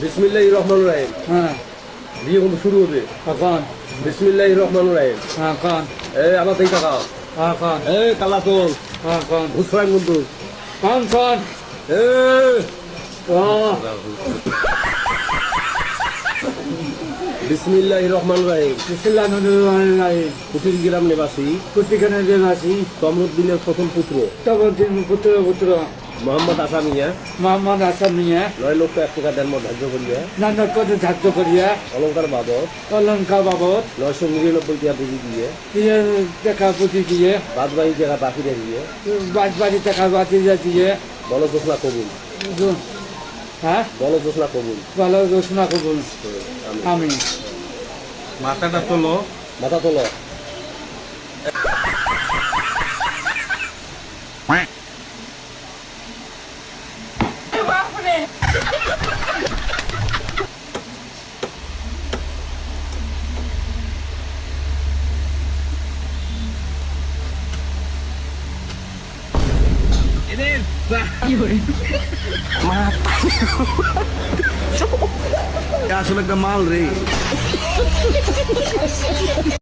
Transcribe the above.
বিসমিল্লাহির রহমানির রহিম। হ্যাঁ বিয়ে কিন্তু শুরু হবে। এখন বিসমিল্লাহির রহমানির রহিম। হ্যাঁ কন আমার থেকে টাকা। হ্যাঁ কন কালা তোল। হ্যাঁ কন ঘুষফাইন কিন্তু। কন কন বিসমিল্লাহির রহমানির রহিম। বিসমিল্লাহির কুটির গ্রাম নিবাসী কুটিখানে দেবাসী কমরুদ্দিনের প্রথম পুত্র তবদিন পুত্র পুত্র মোহাম্মদ আসাম মিয়া মোহাম্মদ হাসান মিয়া 9 লক্ষ 1 টাকা দেন ধার্য করিয়া নানা কত ধার্য করিয়া অলঙ্কার বাবদ অলঙ্কার বাবদ 999 টাকা পুঁজি দিয়ে দিয়ে টাকা পুঁজি দিয়ে বাদ বাকি টাকা বাকি দিয়ে বাড়ি টাকা বাতি দিয়ে বল ঘোষণা কবুল। হ্যাঁ বল ঘোষণা কবুল। ভালো ঘোষণা করুন আমি মাথাটা তোলো। মাথা তোলো। আসলে একটা মাল রে।